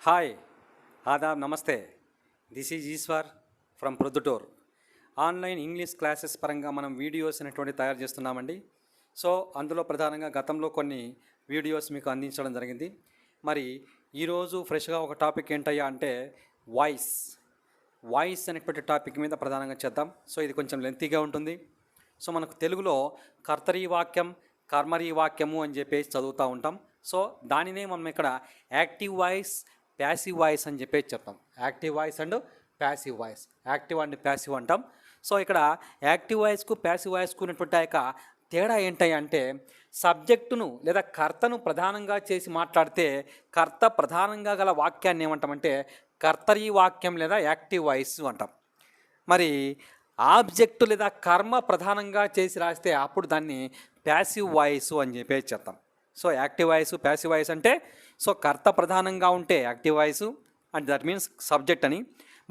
Hi, ఆదాబ్, నమస్తే. This is Eshwar from Proddatur. Online English classes పరంగా మనం వీడియోస్ అనేటువంటి తయారు చేస్తున్నామండి. సో అందులో ప్రధానంగా గతంలో కొన్ని వీడియోస్ మీకు అందించడం జరిగింది. మరి ఈరోజు ఫ్రెష్గా ఒక టాపిక్ ఏంటయ్యా అంటే వాయిస్ అనేటువంటి టాపిక్ మీద ప్రధానంగా చేద్దాం. సో ఇది కొంచెం లెంతీగా ఉంటుంది. సో మనకు తెలుగులో కర్తరీ వాక్యం, కర్మరీ వాక్యము అని చెప్పేసి చదువుతూ ఉంటాం. సో దానినే మనం ఇక్కడ యాక్టివ్ వాయిస్, ప్యాసివ్ వాయిస్ అని చెప్పేసి చెప్తాం. Active voice and passive voice, active and passive అంటాం. సో ఇక్కడ యాక్టివ్ వాయిస్కు ప్యాసివ్ వాయిస్కు ఉన్నటువంటి యొక్క తేడా ఏంటి అంటే సబ్జెక్టును లేదా కర్తను ప్రధానంగా చేసి మాట్లాడితే కర్త ప్రధానంగా గల వాక్యాన్ని ఏమంటామంటే కర్తరీ వాక్యం లేదా యాక్టివ్ వాయిస్ అంటాం. మరి ఆబ్జెక్టు లేదా కర్మ ప్రధానంగా చేసి రాస్తే అప్పుడు దాన్ని ప్యాసివ్ వాయిస్ అని చెప్పేసి చెప్తాం. So active voice, passive voice అంటే సో కర్త ప్రధానంగా ఉంటే active voice and that means subject అని.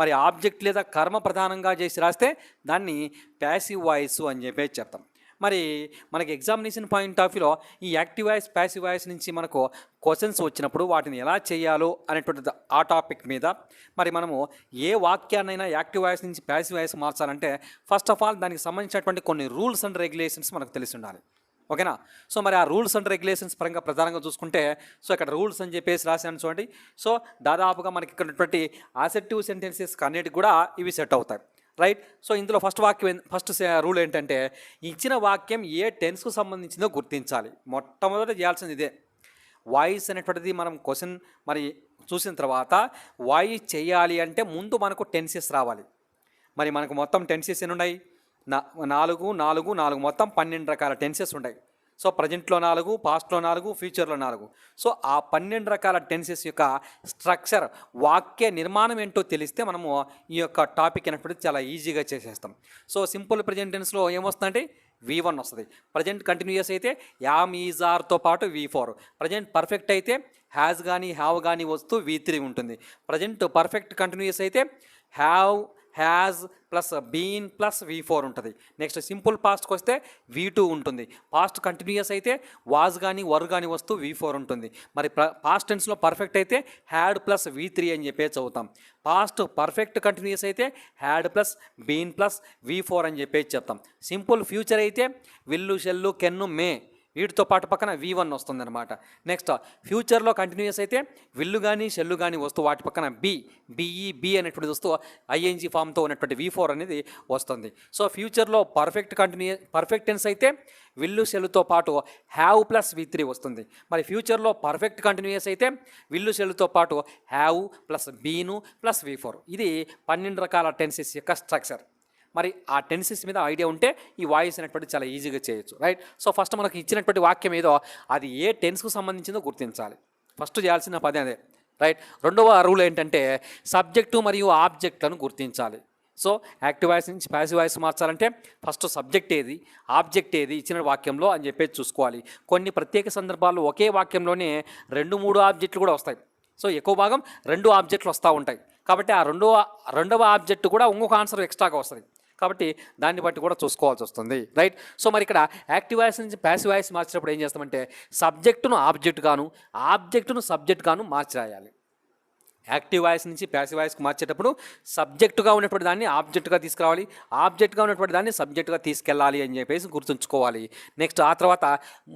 మరి ఆబ్జెక్ట్ లేదా కర్మ ప్రధానంగా చేసి రాస్తే దాన్ని ప్యాసివ్ వాయిస్ అని చెప్పేసి చెప్తాం. మరి మనకి ఎగ్జామినేషన్ పాయింట్ ఆఫ్ వ్యూలో ఈ యాక్టివ్ వాయిస్, ప్యాసివ్ వాయిస్ నుంచి మనకు క్వశ్చన్స్ వచ్చినప్పుడు వాటిని ఎలా చేయాలో అనేటువంటిది ఆ టాపిక్ మీద మరి మనము ఏ వాక్యాన్నైనా యాక్టివ్ వాయిస్ నుంచి ప్యాసివ్ వాయిస్ మార్చాలంటే ఫస్ట్ ఆఫ్ ఆల్ దానికి సంబంధించినటువంటి కొన్ని రూల్స్ అండ్ రెగ్యులేషన్స్ మనకు తెలిసి ఉండాలి. ఓకేనా? సో మరి ఆ రూల్స్ అండ్ రెగ్యులేషన్స్ పరంగా ప్రధానంగా చూసుకుంటే సో ఇక్కడ రూల్స్ అని చెప్పేసి రాశాను చూడండి. సో దాదాపుగా మనకి ఇక్కడ ఉన్నటువంటి అసెప్టివ్ సెంటెన్సెస్ అన్నిటికి కూడా ఇవి సెట్ అవుతాయి, రైట్? సో ఇందులో ఫస్ట్ రూల్ ఏంటంటే ఇచ్చిన వాక్యం ఏ టెన్స్కు సంబంధించిందో గుర్తించాలి. మొట్టమొదట చేయాల్సింది ఇదే. వాయిస్ అనేటువంటిది మనం క్వశ్చన్ మరి చూసిన తర్వాత వాయిస్ చేయాలి అంటే ముందు మనకు టెన్సెస్ రావాలి. మరి మనకు మొత్తం టెన్సెస్ ఎన్ని ఉన్నాయి? 4 మొత్తం 12 రకాల టెన్సెస్ ఉంటాయి. సో ప్రజెంట్లో 4, పాస్ట్లో 4, ఫ్యూచర్లో 4. సో ఆ 12 రకాల టెన్సెస్ యొక్క స్ట్రక్చర్, వాక్య నిర్మాణం ఏంటో తెలిస్తే మనము ఈ యొక్క టాపిక్ అనేటువంటిది చాలా ఈజీగా చేసేస్తాం. సో సింపుల్ ప్రజెంట్ టెన్స్లో ఏమొస్తుందంటే V1 వస్తుంది. ప్రజెంట్ కంటిన్యూయస్ అయితే యామ్, ఈజ్, ఆర్తో పాటు V4. ప్రజెంట్ పర్ఫెక్ట్ అయితే హ్యాజ్ కానీ హ్యావ్ కానీ వస్తూ V3 ఉంటుంది. ప్రజెంట్ పర్ఫెక్ట్ కంటిన్యూయస్ అయితే have, has plus been plus V4 ఉంటుంది. నెక్స్ట్ సింపుల్ పాస్ట్కి వస్తే V2 ఉంటుంది. పాస్ట్ కంటిన్యూయస్ అయితే వాజ్ కానీ వర్ కానీ వస్తూ V4 ఉంటుంది. మరి పాస్ట్ టెన్స్లో పర్ఫెక్ట్ అయితే హ్యాడ్ ప్లస్ V3 అని చెప్పేసి చదువుతాం. పాస్ట్ పర్ఫెక్ట్ కంటిన్యూయస్ అయితే had plus been plus V4 అని చెప్పేసి చెప్తాం. సింపుల్ ఫ్యూచర్ అయితే విల్లు, షెల్లు, కెన్ను, మే వీటితో పాటు పక్కన V1 వస్తుంది అనమాట. నెక్స్ట్ ఫ్యూచర్లో కంటిన్యూస్ అయితే విల్లు కానీ షెల్లు కానీ వస్తూ వాటి పక్కన బి అనేటువంటిది వస్తూ ING ఫామ్తో ఉన్నటువంటి V4 అనేది వస్తుంది. సో ఫ్యూచర్లో పర్ఫెక్ట్ టెన్స్ అయితే విల్లు, షెల్లుతో పాటు హ్యావ్ ప్లస్ V3 వస్తుంది. మరి ఫ్యూచర్లో పర్ఫెక్ట్ కంటిన్యూస్ అయితే విల్లు, షెల్లుతో పాటు హ్యావ్ ప్లస్ బీను ప్లస్ V4. ఇది 12 రకాల టెన్సెస్ యొక్క స్ట్రక్చర్. మరి ఆ టెన్సెస్ మీద ఐడియా ఉంటే ఈ వాయిస్ అనేటువంటి చాలా ఈజీగా చేయొచ్చు, రైట్? సో ఫస్ట్ మనకు ఇచ్చినటువంటి వాక్యం ఏదో అది ఏ టెన్స్కు సంబంధించిందో గుర్తించాలి. ఫస్ట్ చేయాల్సిన పని అదే, రైట్? రెండవ రూల్ ఏంటంటే సబ్జెక్టు మరియు ఆబ్జెక్ట్లను గుర్తించాలి. సో యాక్టివ్ వాయిస్ నుంచి ప్యాసివ్ వాయిస్ మార్చాలంటే ఫస్ట్ సబ్జెక్ట్ ఏది, ఆబ్జెక్ట్ ఏది ఇచ్చిన వాక్యంలో అని చెప్పేసి చూసుకోవాలి. కొన్ని ప్రత్యేక సందర్భాల్లో ఒకే వాక్యంలోనే 2-3 ఆబ్జెక్టులు కూడా వస్తాయి. సో ఎక్కువ భాగం 2 ఆబ్జెక్టులు వస్తూ ఉంటాయి. కాబట్టి ఆ రెండవ ఆబ్జెక్ట్ కూడా ఇంకొక ఆన్సర్ ఎక్స్ట్రాగా వస్తుంది. కాబట్టి దాన్ని బట్టి కూడా చూసుకోవాల్సి వస్తుంది, రైట్? సో మరి ఇక్కడ యాక్టివ్ వాయిస్ నుంచి ప్యాసివ్ వాయిస్ మార్చేటప్పుడు ఏం చేస్తామంటే సబ్జెక్టును ఆబ్జెక్టును సబ్జెక్ట్ గాను మార్చి రాయాలి. యాక్టివ్ వాయిస్ నుంచి ప్యాసివ్ వాయిస్కి మార్చేటప్పుడు సబ్జెక్టుగా ఉన్నటువంటి దాన్ని ఆబ్జెక్టుగా తీసుకురావాలి, ఆబ్జెక్టుగా ఉన్నటువంటి దాన్ని సబ్జెక్టుగా తీసుకెళ్ళాలి అని చెప్పేసి గుర్తుంచుకోవాలి. నెక్స్ట్ ఆ తర్వాత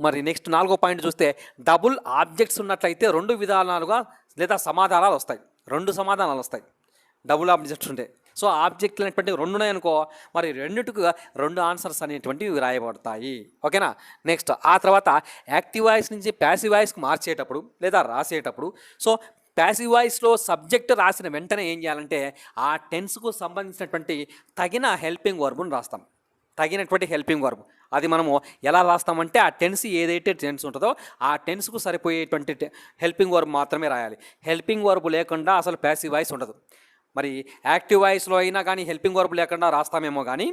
మరి నెక్స్ట్ 4వ పాయింట్ చూస్తే డబుల్ ఆబ్జెక్ట్స్ ఉన్నట్లయితే 2 విధానాలుగా లేదా సమాధానాలు వస్తాయి. 2 సమాధానాలు వస్తాయి డబుల్ ఆబ్జెక్ట్స్ ఉంటే. సో ఆబ్జెక్ట్లు అనేటువంటి 2 ఉన్నాయనుకో మరి 2కు 2 ఆన్సర్స్ అనేటువంటివి రాయబడతాయి. ఓకేనా? నెక్స్ట్ ఆ తర్వాత యాక్టివ్ వాయిస్ నుంచి ప్యాసివ్ వాయిస్కి మార్చేటప్పుడు లేదా రాసేటప్పుడు సో ప్యాసివ్ వాయిస్లో సబ్జెక్ట్ రాసిన వెంటనే ఏం చేయాలంటే ఆ టెన్స్కు సంబంధించినటువంటి తగిన హెల్పింగ్ వర్బ్ను రాస్తాం. తగినటువంటి హెల్పింగ్ వర్బ్ అది మనము ఎలా రాస్తామంటే ఆ టెన్స్ ఏదైతే టెన్స్ ఉంటుందో ఆ టెన్స్కు సరిపోయేటువంటి హెల్పింగ్ వర్బ్ మాత్రమే రాయాలి. హెల్పింగ్ వర్బ్ లేకుండా అసలు ప్యాసివ్ వాయిస్ ఉండదు. మరి యాక్టివ్ వాయిస్లో అయినా కానీ హెల్పింగ్ వర్బ్ లేకుండా రాస్తామేమో కానీ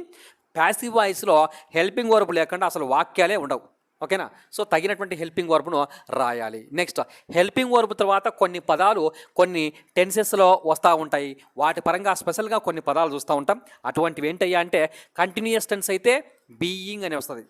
ప్యాసివ్ వాయిస్లో హెల్పింగ్ వర్బ్ లేకుండా అసలు వాక్యాలే ఉండవు. ఓకేనా? సో తగినటువంటి హెల్పింగ్ వర్బ్ను రాయాలి. నెక్స్ట్ హెల్పింగ్ వర్బ్ తర్వాత కొన్ని పదాలు కొన్ని టెన్సెస్లో వస్తూ ఉంటాయి. వాటి పరంగా స్పెషల్గా కొన్ని పదాలు చూస్తూ ఉంటాం. అటువంటివి ఏంటయ్యా అంటే కంటిన్యూయస్ టెన్స్ అయితే బీయింగ్ అని వస్తుంది.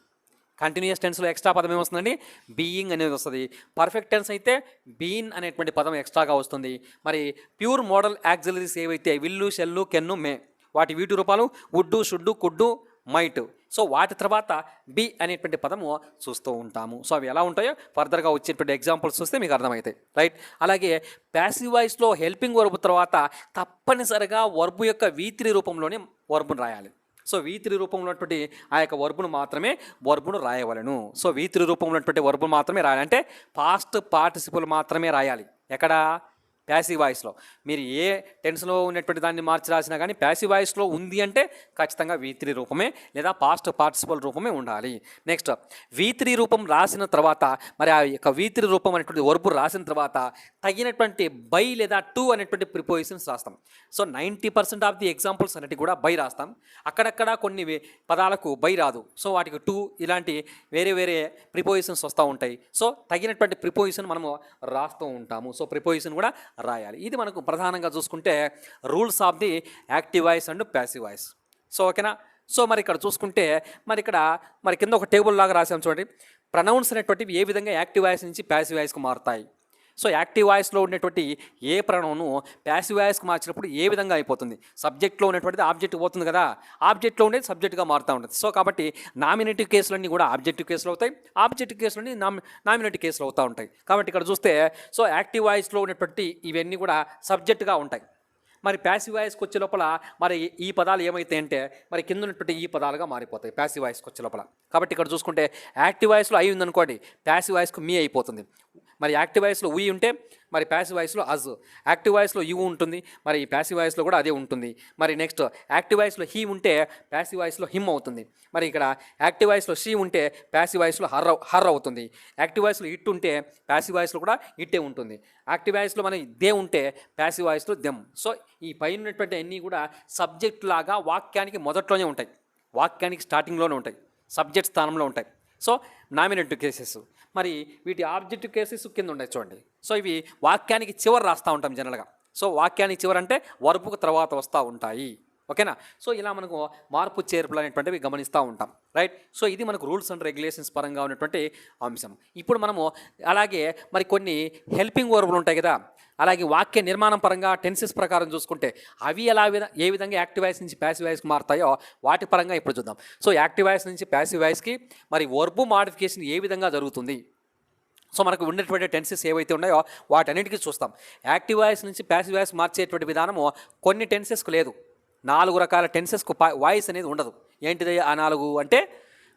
కంటిన్యూస్ టెన్స్లో ఎక్స్ట్రా పదం ఏమొస్తుందండి, బీయింగ్ అనేది వస్తుంది. పర్ఫెక్ట్ టెన్స్ అయితే బీన్ అనేటువంటి పదం ఎక్స్ట్రాగా వస్తుంది. మరి ప్యూర్ మోడల్ యాక్సిలరీస్ ఏవైతే విల్లు, షెల్లు, కెన్ను, మే, వాటి వీటి రూపాలు వుడ్డు, షుడ్డు, కుడ్డు, మైట్. సో వాటి తర్వాత బి అనేటువంటి పదము చూస్తూ ఉంటాము. సో అవి ఎలా ఉంటాయో ఫర్దర్గా వచ్చేటువంటి ఎగ్జాంపుల్స్ చూస్తే మీకు అర్థమవుతాయి, రైట్. అలాగే ప్యాసివ్ వాయిస్లో హెల్పింగ్ వర్బ్ తర్వాత తప్పనిసరిగా వర్బ్ యొక్క V3 రూపంలోనే వర్బును రాయాలి. సో V3 రూపంలో ఉన్నటువంటి ఆ యొక్క వర్బును మాత్రమే వర్బును రాయవలను. సో V3 రూపంలో ఉన్నటువంటి వర్బును మాత్రమే రాయాలి, అంటే పాస్ట్ పార్టిసిపుల్ మాత్రమే రాయాలి. ఎక్కడ, ప్యాసివ్ వాయిస్లో. మీరు ఏ టెన్స్లో ఉన్నటువంటి దాన్ని మార్చి రాసినా కానీ ప్యాసివ్ వాయిస్లో ఉంది అంటే ఖచ్చితంగా V3 రూపమే లేదా పాస్ట్ పార్టిసిపల్ రూపమే ఉండాలి. నెక్స్ట్ V3 రూపం రాసిన తర్వాత మరి ఆ యొక్క V3 రూపం అనేటువంటి వర్బు రాసిన తర్వాత తగినటువంటి బై లేదా టు అనేటువంటి ప్రిపోజిషన్స్ రాస్తాం. సో 90% ఆఫ్ ది ఎగ్జాంపుల్స్ అనేటివి కూడా బై రాస్తాం. అక్కడక్కడ కొన్ని పదాలకు బై రాదు, సో వాటికి టు ఇలాంటి వేరే వేరే ప్రిపోజిషన్స్ వస్తూ ఉంటాయి. సో తగినటువంటి ప్రిపోజిషన్ మనము రాస్తూ ఉంటాము. సో ప్రిపోజిషన్ కూడా రాయాలి. ఇది మనకు ప్రధానంగా చూసుకుంటే rules of the active voice and passive voice. So ఓకేనా. సో మరి ఇక్కడ చూసుకుంటే మరి కింద ఒక టేబుల్ లాగా రాసాం చూడండి. ప్రొనౌన్స్ అనేటువంటివి ఏ విధంగా యాక్టివ్ వాయిస్ నుంచి ప్యాసివ్ వాయిస్కు మారుతాయి. సో యాక్టివ్ వాయిస్లో ఉన్నటువంటి ఏ ప్రొనౌను ప్యాసివ్ వాయిస్కి మార్చినప్పుడు ఏ విధంగా అయిపోతుంది. సబ్జెక్ట్లో ఉన్నటువంటిది ఆబ్జెక్ట్ పోతుంది కదా, ఆబ్జెక్ట్లో ఉండేది సబ్జెక్ట్గా మారుతూ ఉంటుంది. సో కాబట్టి నామినేటివ్ కేసులన్నీ కూడా ఆబ్జెక్టివ్ కేసులు అవుతాయి, ఆబ్జెక్టివ్ కేసులన్నీ నామినేటివ్ కేసులు అవుతూ ఉంటాయి. కాబట్టి ఇక్కడ చూస్తే సో యాక్టివ్ వాయిస్లో ఉన్నటువంటి ఇవన్నీ కూడా సబ్జెక్టుగా ఉంటాయి. మరి ప్యాసివ్ వాయిస్కి వచ్చే లోపల మరి ఈ పదాలు ఏమవుతాయంటే మరి కింద ఉన్నటువంటి ఈ పదాలుగా మారిపోతాయి ప్యాసివ్ వాయిస్కి వచ్చే లోపల. కాబట్టి ఇక్కడ చూసుకుంటే యాక్టివ్ వాయిస్లో అయి ఉందనుకోండి, ప్యాసివ్ వాయిస్కు మీ అయిపోతుంది. మరి యాక్టివ్ వాయిస్లో ఉయి ఉంటే మరి ప్యాసివ్ వాయిస్లో అజ్, యాక్టివ్ వాయిస్లో యు ఉంటుంది, మరి ప్యాసివ్ వాయిస్లో కూడా అదే ఉంటుంది. మరి నెక్స్ట్ యాక్టివ్ వాయిస్లో హీ ఉంటే ప్యాసివ్ వాయిస్లో హిమ్ అవుతుంది. మరి ఇక్కడ యాక్టివ్ వాయిస్లో షీ ఉంటే ప్యాసివ్ వాయిస్లో హర్ అవుతుంది. యాక్టివ్ వాయిస్లో ఇట్ ఉంటే ప్యాసివ్ వాయిస్లో కూడా ఇట్టే ఉంటుంది. యాక్టివ్ వాయిస్లో మన దే ఉంటే ప్యాసివ్ వాయిస్లో దెమ్. సో ఈ పైన ఉన్నటువంటి అన్నీ కూడా సబ్జెక్ట్ లాగా వాక్యానికి మొదట్లోనే ఉంటాయి, వాక్యానికి స్టార్టింగ్లోనే ఉంటాయి, సబ్జెక్ట్ స్థానంలో ఉంటాయి. So nominative cases. మరి వీటి ఆబ్జెక్టివ్ కేసెస్ కింద ఉన్నాయి చూడండి. సో ఇవి వాక్యానికి చివరి రాస్తూ ఉంటాం జనరల్గా. సో వాక్యానికి చివరి అంటే వర్బుకు తర్వాత వస్తూ ఉంటాయి, ఓకేనా. సో ఇలా మనకు మార్పు చేర్పులు అనేటువంటివి గమనిస్తూ ఉంటాం, రైట్. సో ఇది మనకు రూల్స్ అండ్ రెగ్యులేషన్స్ పరంగా ఉన్నటువంటి అంశం. ఇప్పుడు మనము అలాగే మరి కొన్ని హెల్పింగ్ వర్బులు ఉంటాయి కదా, అలాగే వాక్య నిర్మాణం పరంగా టెన్సెస్ ప్రకారం చూసుకుంటే అవి ఏ విధంగా యాక్టివ్ వాయిస్ నుంచి ప్యాసివ్ వాయిస్కి మారుతాయో వాటి పరంగా ఇప్పుడు చూద్దాం. సో యాక్టివ్ వాయిస్ నుంచి ప్యాసివ్ వాయిస్కి మరి వర్బు మాడిఫికేషన్ ఏ విధంగా జరుగుతుంది. సో మనకు ఉండేటువంటి టెన్సెస్ ఏవైతే ఉన్నాయో వాటన్నిటికీ చూస్తాం. యాక్టివ్ వాయిస్ నుంచి ప్యాసివ్ వాయిస్ మార్చేటువంటి విధానము కొన్ని టెన్సెస్కు లేదు. 4 రకాల టెన్సెస్కు వాయిస్ అనేది ఉండదు. ఏంటిది ఆ 4 అంటే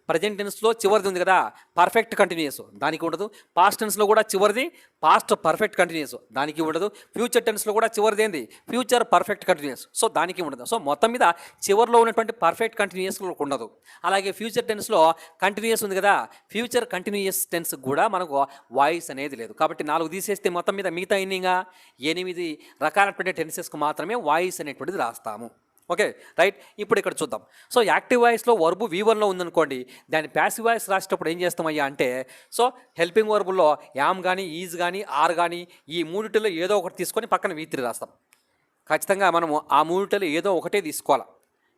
ప్రజెంట్ టెన్స్లో చివరిది ఉంది కదా పర్ఫెక్ట్ కంటిన్యూస్, దానికి ఉండదు. పాస్ట్ టెన్స్లో కూడా చివరిది పాస్ట్ పర్ఫెక్ట్ కంటిన్యూస్, దానికి ఉండదు. ఫ్యూచర్ టెన్స్లో కూడా చివరిది ఏంది ఫ్యూచర్ పర్ఫెక్ట్ కంటిన్యూస్, సో దానికి ఉండదు. సో మొత్తం మీద చివరిలో ఉన్నటువంటి పర్ఫెక్ట్ కంటిన్యూస్లో ఉండదు. అలాగే ఫ్యూచర్ టెన్స్లో కంటిన్యూస్ ఉంది కదా, ఫ్యూచర్ కంటిన్యూస్ టెన్స్ కూడా మనకు వాయిస్ అనేది లేదు. కాబట్టి 4 తీసేస్తే మొత్తం మీద మిగతా ఎన్నిగా 8 రకాలైనటువంటి టెన్సెస్కు మాత్రమే వాయిస్ అనేటువంటిది రాస్తాము. Okay, right. ఇప్పుడు ఇక్కడ చూద్దాం. సో యాక్టివ్ వాయిస్లో వర్బు V1లో ఉందనుకోండి, దాన్ని ప్యాసివ్ వాయిస్ రాసేటప్పుడు ఏం చేస్తామయ్యా అంటే సో హెల్పింగ్ వర్బుల్లో యామ్ కానీ ఈజ్ కానీ ఆర్ కానీ ఈ మూడిటిలో ఏదో ఒకటి తీసుకొని పక్కన V3 రాస్తాం. ఖచ్చితంగా మనము ఆ మూడిటిలో ఏదో ఒకటే తీసుకోవాలి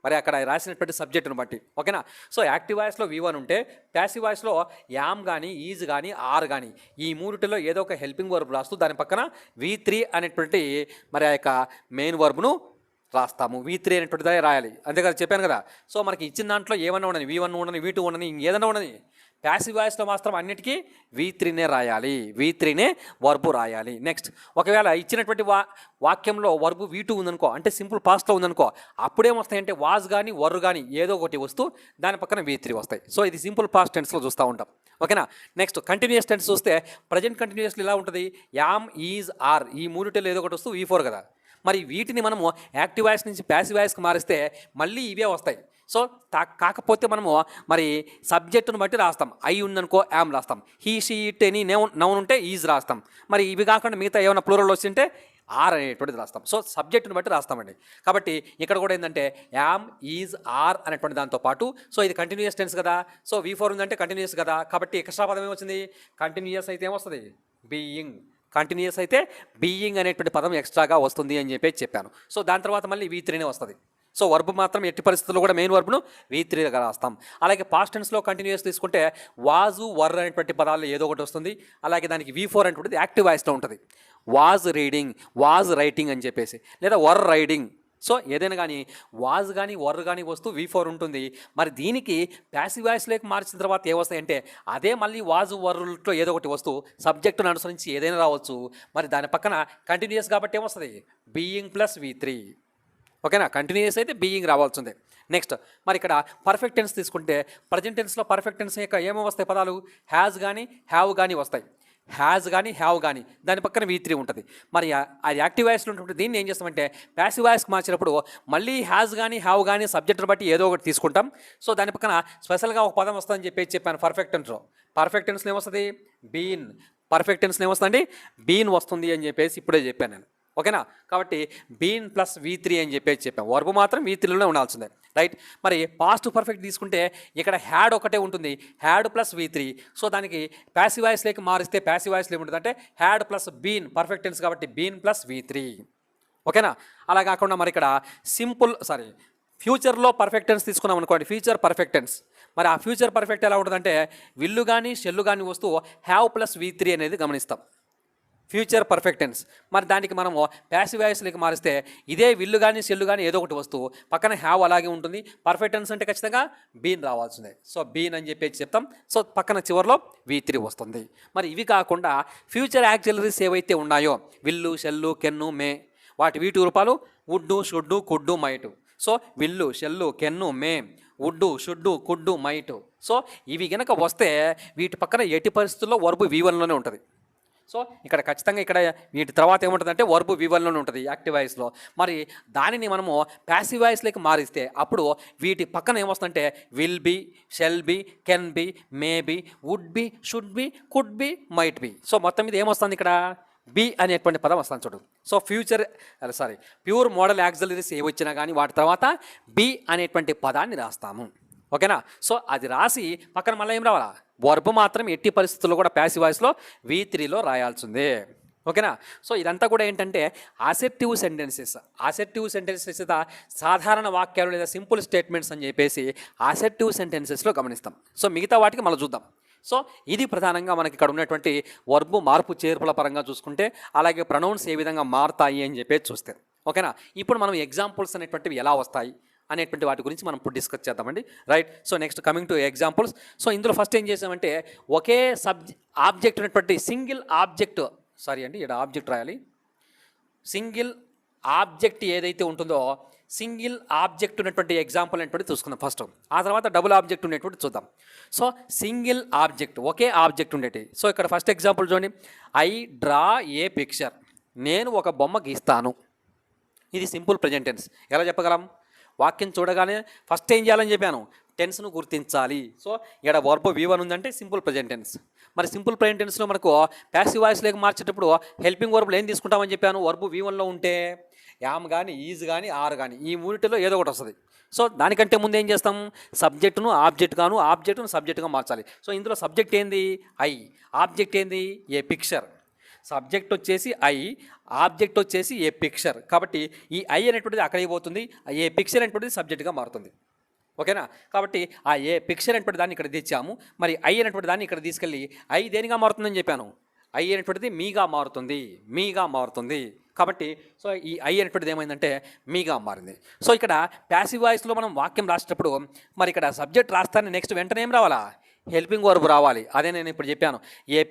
మరి అక్కడ రాసినటువంటి సబ్జెక్టును బట్టి, ఓకేనా. సో యాక్టివ్ వాయిస్లో V1 ఉంటే ప్యాసివ్ వాయిస్లో యామ్ కానీ ఈజ్ కానీ ఆర్ కానీ ఈ మూడిటిలో ఏదో ఒక హెల్పింగ్ వర్బ్ రాస్తూ దాని పక్కన V3 అనేటువంటి మరి ఆ యొక్క మెయిన్ వర్బ్ను రాస్తాము. V3 అనేటువంటిదే రాయాలి, అంతే కదా చెప్పాను కదా. సో మనకి ఇచ్చిన దాంట్లో ఏమన్నా ఉండని, V1 ఉండని, V2 ఉండని, ఇంకేదన్నా ఉండని, ప్యాసివ్ వాయిస్లో మాత్రం అన్నిటికీ V3నే రాయాలి, V3నే వర్బు రాయాలి. నెక్స్ట్ ఒకవేళ ఇచ్చినటువంటి వాక్యంలో వర్బు V2 ఉందనుకో, అంటే సింపుల్ పాస్ట్లో ఉందనుకో, అప్పుడేమొస్తాయంటే వాజ్ కానీ వర్ కానీ ఏదో ఒకటి వస్తూ దాని పక్కన V3 వస్తాయి. సో ఇది సింపుల్ పాస్ట్ టెన్స్లో చూస్తూ ఉంటాం, ఓకేనా. నెక్స్ట్ కంటిన్యూస్ టెన్స్ చూస్తే ప్రజెంట్ కంటిన్యూస్లో ఇలా ఉంటుంది, యామ్ ఈజ్ ఆర్ ఈ మూడిటిలో ఏదో ఒకటి వస్తూ V4 కదా. మరి వీటిని మనము యాక్టివ్ వాయిస్ నుంచి ప్యాసివ్ వాయిస్కి మారిస్తే మళ్ళీ ఇవే వస్తాయి. సో కాకపోతే మనము మరి సబ్జెక్టును బట్టి రాస్తాం. ఐ ఉందనుకో యామ్ రాస్తాం, he she it any noun ఉంటే ఈజ్ రాస్తాం. మరి ఇవి కాకుండా మిగతా ఏమైనా ప్లూరల్ వస్తుంటే ఆర్ అనేటువంటిది రాస్తాం. సో సబ్జెక్టును బట్టి రాస్తామండి. కాబట్టి ఇక్కడ కూడా ఏంటంటే యామ్ ఈజ్ ఆర్ అనేటువంటి దాంతో పాటు సో ఇది కంటిన్యూస్ టెన్స్ కదా, సో V4 ఉందంటే కంటిన్యూస్ కదా, కాబట్టి ఎక్స్ట్రా పదం ఏమొచ్చింది కంటిన్యూస్ అయితే ఏమొస్తుంది బీయింగ్, కంటిన్యూస్ అయితే బీయింగ్ అనేటువంటి పదం ఎక్స్ట్రాగా వస్తుంది అని చెప్పి చెప్పాను. సో దాని తర్వాత మళ్ళీ V3నే వస్తుంది. సో వర్బ్ మాత్రం ఎట్టి పరిస్థితుల్లో కూడా మెయిన్ వర్బ్ను V3గా రాస్తాం. అలాగే పాస్ట్ టెన్స్లో కంటిన్యూస్ తీసుకుంటే వాజు వర్ అనేటువంటి పదాల్లో ఏదో ఒకటి వస్తుంది. అలాగే దానికి V4 అనేటువంటిది యాక్టివ్ వాయిస్లో ఉంటుంది. వాజ్ రీడింగ్, వాజ్ రైటింగ్ అని చెప్పేసి, లేదా వర్ రైడింగ్. సో ఏదైనా కానీ వాజ్ కానీ వర్ కానీ వస్తూ V4 ఉంటుంది. మరి దీనికి ప్యాసివ్ వాయిస్లోకి మార్చిన తర్వాత ఏమొస్తాయంటే అదే మళ్ళీ వాజ్ వర్లో ఏదో ఒకటి వస్తూ సబ్జెక్టును అనుసరించి ఏదైనా రావచ్చు. మరి దాని పక్కన కంటిన్యూస్ కాబట్టి ఏమొస్తుంది, బీయింగ్ ప్లస్ V3. ఓకేనా, కంటిన్యూస్ అయితే బీయింగ్ రావాల్సిందే. నెక్స్ట్ మరి ఇక్కడ పర్ఫెక్ట్ టెన్స్ తీసుకుంటే ప్రజెంట్ టెన్స్లో పర్ఫెక్ట్ టెన్స్ యొక్క ఏమో వస్తాయి పదాలు, హ్యాజ్ కానీ హ్యావ్ కానీ వస్తాయి. హ్యాజ్ కానీ హ్యావ్ కానీ దాని పక్కన V3 ఉంటుంది. మరి అది యాక్టివ్ వాయిస్లో ఉంటుంది. దీన్ని ఏం చేస్తామంటే ప్యాసివ్ వాయిస్కి మార్చినప్పుడు మళ్ళీ హ్యాజ్ కానీ హ్యావ్ కానీ సబ్జెక్టును బట్టి ఏదో ఒకటి తీసుకుంటాం. సో దాని పక్కన స్పెషల్గా ఒక పదం వస్తుందని చెప్పాను పర్ఫెక్ట్ టెన్స్లో. పర్ఫెక్ట్ టెన్స్లో ఏమొస్తుంది, బీన్. పర్ఫెక్ట్ టెన్స్లో ఏమొస్తుందండి, బీన్ వస్తుంది అని చెప్పేసి ఇప్పుడే చెప్పాను నేను. ఓకేనా, కాబట్టి బీన్ ప్లస్ V3 అని చెప్పాం. వర్బ్ మాత్రం V3లోనే ఉండాల్సిందే, రైట్. మరి పాస్ట్ పర్ఫెక్ట్ తీసుకుంటే ఇక్కడ హ్యాడ్ ఒకటే ఉంటుంది, హ్యాడ్ ప్లస్ V3. సో దానికి ప్యాసివ్ వాయిస్లోకి మారిస్తే ప్యాసివ్ వాయిస్లో ఏముంటుంది అంటే had plus been, perfect tense కాబట్టి బీన్ ప్లస్ V3. ఓకేనా, అలా కాకుండా మరి ఇక్కడ ఫ్యూచర్లో పర్ఫెక్ట్ టెన్స్ తీసుకున్నాం అనుకోండి, ఫ్యూచర్ పర్ఫెక్ట్ టెన్స్. మరి ఆ ఫ్యూచర్ పర్ఫెక్ట్ ఎలా ఉంటుందంటే విల్లు కానీ షెల్లు కానీ వస్తూ హ్యావ్ ప్లస్ V3 అనేది గమనిస్తాం, ఫ్యూచర్ పర్ఫెక్ట్ టెన్స్. మరి దానికి మనము ప్యాసివ్ వాయిస్లోకి మారిస్తే ఇదే విల్లు కానీ సెల్లు కానీ ఏదో ఒకటి వస్తువు పక్కన హ్యావ్ అలాగే ఉంటుంది. పర్ఫెక్ట్ టెన్స్ అంటే ఖచ్చితంగా బీన్ రావాల్సిందే. సో బీన్ అని చెప్పేసి చెప్తాం. సో పక్కన చివరిలో V3 వస్తుంది. మరి ఇవి కాకుండా ఫ్యూచర్ యాక్సిలరీస్ ఏవైతే ఉన్నాయో విల్లు షెల్లు కెన్ను మే, వాటి వీటి రూపాలు would should could might. So will shall can may would should could might. So ఇవి కనుక వస్తే వీటి పక్కన ఎట్టి పరిస్థితుల్లో వర్బ్ V1లోనే ఉంటుంది. సో ఇక్కడ ఖచ్చితంగా ఇక్కడ వీటి తర్వాత ఏముంటుందంటే వర్బ్ V1లోనే ఉంటుంది యాక్టివ్ వాయిస్లో. మరి దానిని మనము ప్యాసివ్ వాయిస్లోకి మారిస్తే అప్పుడు వీటి పక్కన ఏమొస్తుందంటే will be, shall be, can be, may be, would be, should be, could be, might be. So మొత్తం మీద ఏమొస్తుంది ఇక్కడ బి అనేటువంటి పదం వస్తాను చూడు. సో ప్యూర్ మోడల్ యాక్సిలరీస్ ఏ వచ్చినా కానీ వాటి తర్వాత బి అనేటువంటి పదాన్ని రాస్తాము. ఓకేనా, సో అది రాసి పక్కన మళ్ళీ ఏం రావాలా, వర్బ్ మాత్రం ఎట్టి పరిస్థితుల్లో కూడా ప్యాసివ్ వాయిస్లో V3లో రాయాల్సిందే. ఓకేనా, సో ఇదంతా కూడా ఏంటంటే అసెర్టివ్ సెంటెన్సెస్ సాధారణ వాక్యాలు లేదా సింపుల్ స్టేట్మెంట్స్ అని చెప్పేసి అసెర్టివ్ సెంటెన్సెస్లో గమనిస్తాం. సో మిగతా వాటికి మళ్ళీ చూద్దాం. సో ఇది ప్రధానంగా మనకి ఇక్కడ ఉన్నటువంటి వర్బ్ మార్పు చేర్పుల పరంగా చూసుకుంటే, అలాగే ప్రొనౌన్స్ ఏ విధంగా మారుతాయి అని చెప్పేసి చూస్తే. ఓకేనా, ఇప్పుడు మనం ఎగ్జాంపుల్స్ అనేటువంటివి ఎలా వస్తాయి అనేటువంటి వాటి గురించి మనం ఇప్పుడు డిస్కస్ చేద్దామండి, right. So next coming to examples. So ఇందులో ఫస్ట్ ఏం చేసామంటే ఒకే ఆబ్జెక్ట్ ఉన్నటువంటి సింగిల్ ఆబ్జెక్ట్ ఇక్కడ ఆబ్జెక్ట్ రాయాలి. సింగిల్ ఆబ్జెక్ట్ ఏదైతే ఉంటుందో సింగిల్ ఆబ్జెక్ట్ ఉన్నటువంటి ఎగ్జాంపుల్ అనేటువంటి చూసుకుందాం ఫస్ట్. ఆ తర్వాత డబుల్ ఆబ్జెక్ట్ ఉండేటువంటి చూద్దాం. సో సింగిల్ ఆబ్జెక్ట్, ఒకే ఆబ్జెక్ట్ ఉండేటి. సో ఇక్కడ ఫస్ట్ ఎగ్జాంపుల్ చూడండి, ఐ డ్రా ఏ పిక్చర్, నేను ఒక బొమ్మ గీస్తాను. ఇది సింపుల్ ప్రెజెంట్ టెన్స్. ఎలా చెప్పగలం, వాక్యం చూడగానే ఫస్ట్ ఏం చేయాలని చెప్పాను, టెన్స్ను గుర్తించాలి. సో ఇక్కడ వర్బ్ V1 ఉందంటే సింపుల్ ప్రెజెంట్ టెన్స్. మరి సింపుల్ ప్రెజెంట్ టెన్స్లో మనకు ప్యాసివ్ వాయిస్లోకి మార్చేటప్పుడు హెల్పింగ్ వర్బ్లు ఏం తీసుకుంటామని చెప్పాను, వర్బ్ V1లో ఉంటే యామ్ కానీ ఈజ్ కానీ ఆర్ కానీ ఈ మూడిటిలో ఏదో ఒకటి వస్తుంది. సో దానికంటే ముందు ఏం చేస్తాం, సబ్జెక్టును ఆబ్జెక్టును సబ్జెక్టుగా మార్చాలి. సో ఇందులో సబ్జెక్ట్ ఏంది ఐ, ఆబ్జెక్ట్ ఏంది ఏ పిక్చర్. సబ్జెక్ట్ వచ్చేసి ఐ, ఆబ్జెక్ట్ వచ్చేసి ఏ పిక్చర్. కాబట్టి ఈ ఐ అనేటువంటిది అక్కడికి పోతుంది, ఏ పిక్చర్ అనేటువంటిది సబ్జెక్ట్గా మారుతుంది. ఓకేనా, కాబట్టి ఆ ఏ పిక్చర్ అనేటువంటి దాన్ని ఇక్కడ తెచ్చాము. మరి ఐ అనేటువంటి దాన్ని ఇక్కడ తీసుకెళ్ళి ఐ దేనిగా మారుతుందని చెప్పాను, ఐ అనేటువంటిది మీగా మారుతుంది. కాబట్టి సో ఈ ఐ అనేటువంటిది ఏమైందంటే మీగా మారింది. సో ఇక్కడ ప్యాసివ్ వాయిస్లో మనం వాక్యం రాసేటప్పుడు మరి ఇక్కడ సబ్జెక్ట్ రాస్తానే నెక్స్ట్ వెంటనే ఏం రావాలా, హెల్పింగ్ వర్బ్ రావాలి. అదే నేను ఇప్పుడు చెప్పాను, ఏ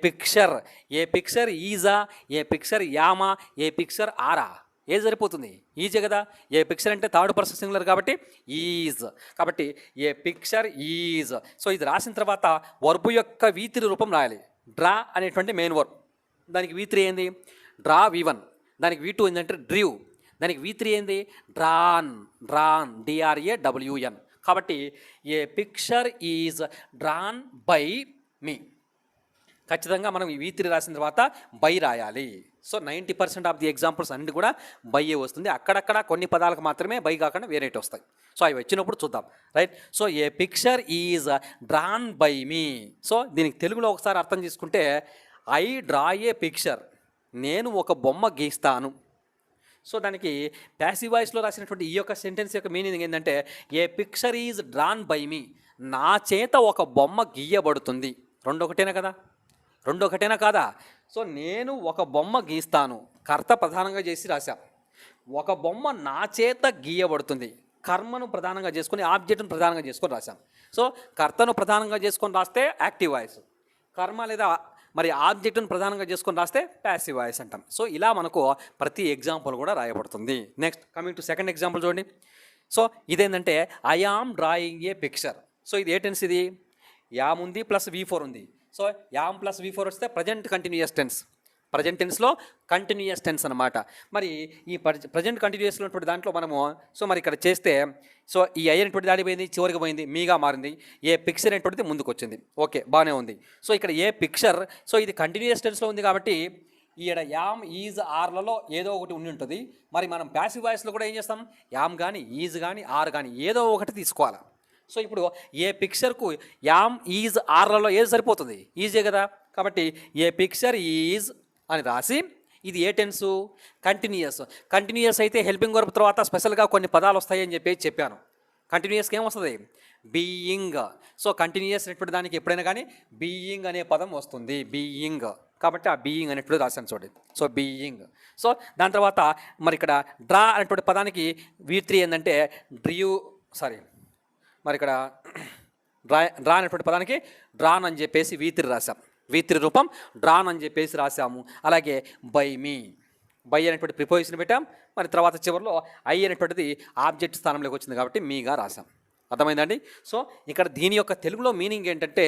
పిక్చర్ ఈజా, ఏ పిక్చర్ యామా, ఏ పిక్చర్ ఆరా, ఏ సరిపోతుంది ఈజే కదా. ఏ పిక్చర్ అంటే థర్డ్ పర్సన్ సింగులర్ కాబట్టి ఈజ్, కాబట్టి ఏ పిక్చర్ ఈజ్. సో ఇది రాసిన తర్వాత వర్బ్ యొక్క V3 రూపం రాయాలి. డ్రా అనేటువంటి మెయిన్ వర్బ్, దానికి V3 ఏంది డ్రా V1, దానికి V2 ఏంటంటే డ్రీవ్, దానికి V3 ఏంది డ్రాన్ DRAWN. కాబట్టి a picture is drawn by మీ. ఖచ్చితంగా మనం ఈ V3 రాసిన తర్వాత బై రాయాలి. సో 90% ఆఫ్ ది ఎగ్జాంపుల్స్ అన్ని కూడా బైయే వస్తుంది. అక్కడక్కడ కొన్ని పదాలకు మాత్రమే బై కాకుండా వేరేటి వస్తాయి. సో అవి వచ్చినప్పుడు చూద్దాం, right. So a picture is drawn by me. So దీనికి తెలుగులో ఒకసారి అర్థం చేసుకుంటే ఐ డ్రా ఏ పిక్చర్, నేను ఒక బొమ్మ గీస్తాను. సో దానికి ప్యాసివ్ వాయిస్లో రాసినటువంటి ఈ యొక్క సెంటెన్స్ యొక్క మీనింగ్ ఏంటంటే ఏ పిక్చర్ ఈజ్ డ్రాన్ బై మీ, నా చేత ఒక బొమ్మ గీయబడుతుంది. రెండొకటేనా కదా, రెండొకటేనా కాదా? సో నేను ఒక బొమ్మ గీస్తాను, కర్త ప్రధానంగా చేసి రాశాం. ఒక బొమ్మ నా చేత గీయబడుతుంది, కర్మను ప్రధానంగా చేసుకొని ఆబ్జెక్ట్ను ప్రధానంగా చేసుకొని రాశాం. సో కర్తను ప్రధానంగా చేసుకొని రాస్తే యాక్టివ్ వాయిస్, కర్మ లేదా మరి ఆబ్జెక్ట్ను ప్రధానంగా చేసుకొని రాస్తే ప్యాసివ్ వాయిస్ అంటాం. సో ఇలా మనకు ప్రతి ఎగ్జాంపుల్ కూడా రాయబడుతుంది. Next coming to second example చూడండి. సో ఇదేంటంటే I am drawing a picture. So ఇది ఏ టెన్స్, ఇది యామ్ ఉంది ప్లస్ V4 ఉంది. సో యామ్ ప్లస్ V4 వస్తే ప్రజెంట్ కంటిన్యూయస్ టెన్స్, ప్రజెంట్ టెన్స్లో కంటిన్యూయస్ టెన్స్ అనమాట. మరి ఈ ప్రజెంట్ కంటిన్యూయస్లో ఉన్నటువంటి దాంట్లో మనము సో మరి ఇక్కడ చేస్తే సో ఈ ఐ అనేటువంటి దాడి పోయింది, చివరికి పోయింది, మీగా మారింది, ఏ పిక్చర్ అనేటువంటిది ముందుకు వచ్చింది. ఓకే, బాగానే ఉంది. సో ఇక్కడ ఏ పిక్చర్, సో ఇది కంటిన్యూయస్ టెన్స్లో ఉంది కాబట్టి ఈడ యామ్ ఈజ్ ఆర్లలో ఏదో ఒకటి ఉండి ఉంటుంది. మరి మనం ప్యాసివ్ వాయిస్లో కూడా ఏం చేస్తాం, యామ్ కానీ ఈజ్ కానీ ఆర్ కానీ ఏదో ఒకటి తీసుకోవాలి. సో ఇప్పుడు ఏ పిక్చర్కు యామ్ ఈజ్ ఆర్లలో ఏది సరిపోతుంది, ఈజీ కదా. కాబట్టి ఏ పిక్చర్ ఈజ్ అని రాసి ఇది ఏ టెన్సు, కంటిన్యూయస్. కంటిన్యూయస్ అయితే హెల్పింగ్ వర్బ్ తర్వాత స్పెషల్గా కొన్ని పదాలు వస్తాయని చెప్పాను. కంటిన్యూయస్కి ఏమొస్తుంది, బీయింగ్. సో కంటిన్యూయస్ అనేటువంటి దానికి ఎప్పుడైనా కానీ బీయింగ్ అనే పదం వస్తుంది, బీయింగ్. కాబట్టి ఆ బీయింగ్ అనేటువంటి రాశాను చూడండి. So being. సో దాని తర్వాత మరి ఇక్కడ డ్రా అనేటువంటి పదానికి V3 ఏంటంటే మరి ఇక్కడ డ్రా అనేటువంటి పదానికి డ్రాన్ అని చెప్పేసి V3 రాశాం. V3 రూపం డ్రాన్ అని చెప్పేసి రాశాము. అలాగే బై మీ, బై అనేటువంటి ప్రిపోజిషన్ పెట్టాం. మరి తర్వాత చివరిలో ఐ అనేటువంటిది ఆబ్జెక్ట్ స్థానంలోకి వచ్చింది కాబట్టి మీగా రాశాం. అర్థమైందండి. సో ఇక్కడ దీని యొక్క తెలుగులో మీనింగ్ ఏంటంటే